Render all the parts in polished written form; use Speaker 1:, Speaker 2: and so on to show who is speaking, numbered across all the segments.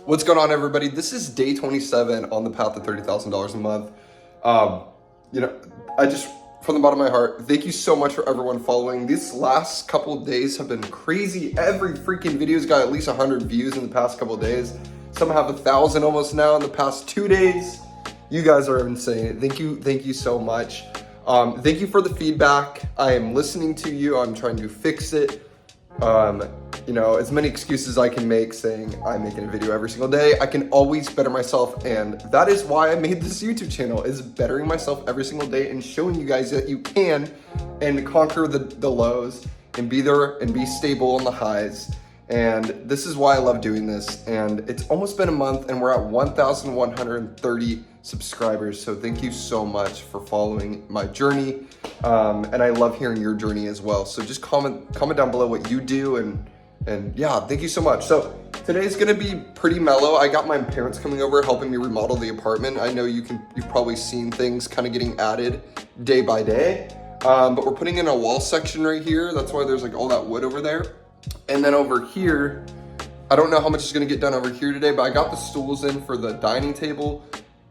Speaker 1: What's going on, everybody? This is day 27 on the path to $30,000 a month. I just, from the bottom of my heart, thank you so much for everyone following. These last couple of days have been crazy. Every freaking video's got at least 100 views in the past couple of days. Some have 1,000 almost now in the past 2 days. You guys are insane. Thank you so much. Thank you for the feedback. I am listening to you. I'm trying to fix it. As many excuses I can make saying I'm making a video every single day, I can always better myself, and that is why I made this YouTube channel, is bettering myself every single day and showing you guys that you can and conquer the lows and be there and be stable on the highs. And this is why I love doing this. And it's almost been a month and we're at 1,130 subscribers. So thank you so much for following my journey. And I love hearing your journey as well. So just comment down below what you do, and yeah, thank you so much. So today's gonna be pretty mellow. I got my parents coming over helping me remodel the apartment. I know you've probably seen things kind of getting added day by day. But we're putting in a wall section right here. That's why there's like all that wood over there. And then over here, I don't know how much is gonna get done over here today, but I got the stools in for the dining table,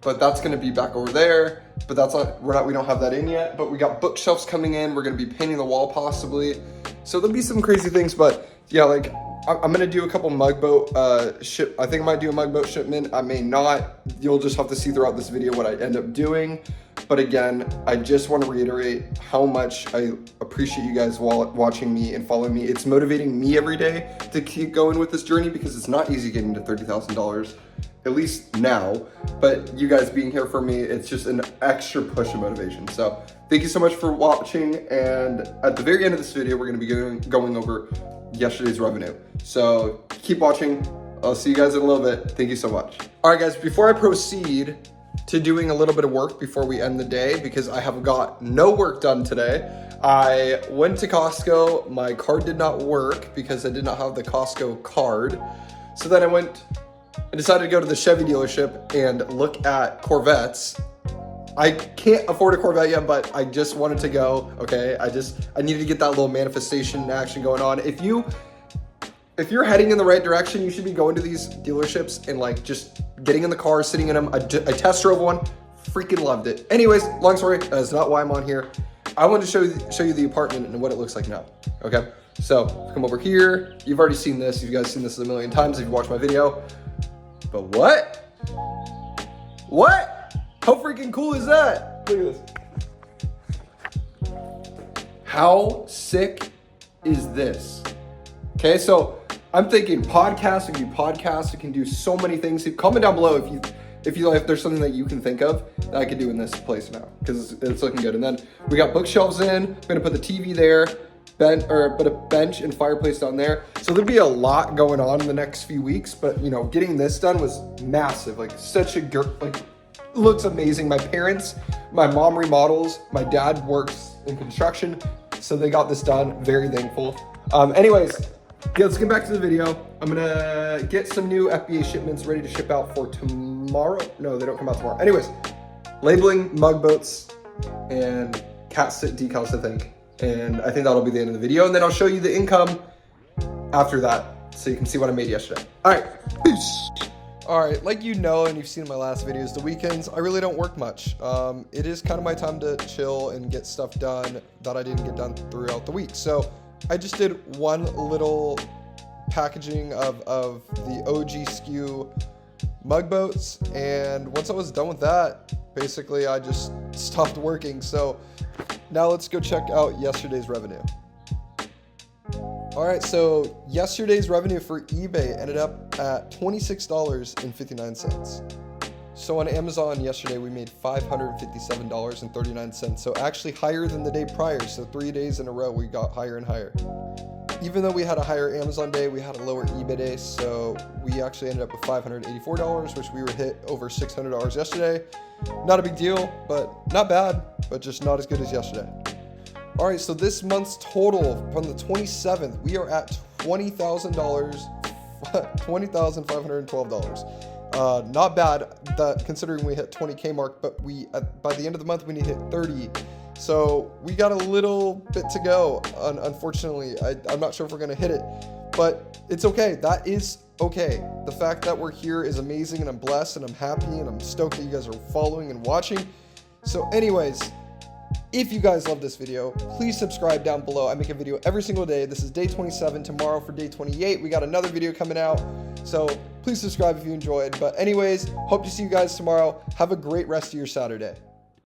Speaker 1: but that's gonna be back over there. But that's not, we don't have that in yet, but we got bookshelves coming in. We're gonna be painting the wall possibly. So there'll be some crazy things, but yeah, like I'm gonna do a couple mugboat I think I might do a mugboat shipment. I may not. You'll just have to see throughout this video what I end up doing. But again, I just want to reiterate how much I appreciate you guys watching me and following me. It's motivating me every day to keep going with this journey because it's not easy getting to $30,000, at least now. But you guys being here for me, it's just an extra push of motivation. So thank you so much for watching. And at the very end of this video, we're going to be going over yesterday's revenue. So keep watching. I'll see you guys in a little bit. Thank you so much. All right, guys, before I proceed to doing a little bit of work before we end the day, because I have got no work done today. I went to Costco. My card did not work because I did not have the Costco card. So then I decided to go to the Chevy dealership and look at Corvettes. I can't afford a Corvette yet, but I just wanted to go, okay? I needed to get that little manifestation action going on. If you're heading in the right direction, you should be going to these dealerships and like just getting in the car, sitting in them. I test drove one, freaking loved it. Anyways, long story, that's not why I'm on here. I wanted to show you the apartment and what it looks like now, okay? So come over here. You've already seen this. You guys seen this a million times if you watched my video. But what? How freaking cool is that? Look at this. How sick is this? Okay, so I'm thinking podcast, we can do podcasts, we can do so many things. Comment down below if there's something that you can think of that I could do in this place now, because it's looking good. And then we got bookshelves in, we're gonna put the TV there, put a bench and fireplace down there. So there'll be a lot going on in the next few weeks, but getting this done was massive. Like looks amazing. My mom remodels, my dad works in construction, so they got this done. Very thankful. Anyways, yeah, let's get back to the video. I'm gonna get some new FBA shipments ready to ship out for tomorrow. No, they don't come out tomorrow. Anyways, labeling mugboats and cat sit decals, I think. And I think that'll be the end of the video. And then I'll show you the income after that so you can see what I made yesterday. All right, peace. All right, like and you've seen in my last videos, the weekends, I really don't work much. It is kind of my time to chill and get stuff done that I didn't get done throughout the week. So I just did one little packaging of the OG SKU mugboats, and once I was done with that, basically I just stopped working. So now let's go check out yesterday's revenue. All right, so yesterday's revenue for eBay ended up at $26.59. So on Amazon yesterday, we made $557.39. So actually higher than the day prior. So 3 days in a row, we got higher and higher. Even though we had a higher Amazon day, we had a lower eBay day. So we actually ended up with $584, which we were hit over $600 yesterday. Not a big deal, but not bad, but just not as good as yesterday. All right, so this month's total from the 27th, we are at $20,512. Not bad, that considering we hit 20K mark, but by the end of the month, we need to hit 30 So we got a little bit to go. Unfortunately, I'm not sure if we're going to hit it, but it's okay. That is okay. The fact that we're here is amazing, and I'm blessed, and I'm happy, and I'm stoked that you guys are following and watching. So anyways, if you guys love this video, please subscribe down below. I make a video every single day. This is day 27. Tomorrow for day 28, we got another video coming out. So please subscribe if you enjoyed. But anyways, hope to see you guys tomorrow. Have a great rest of your Saturday.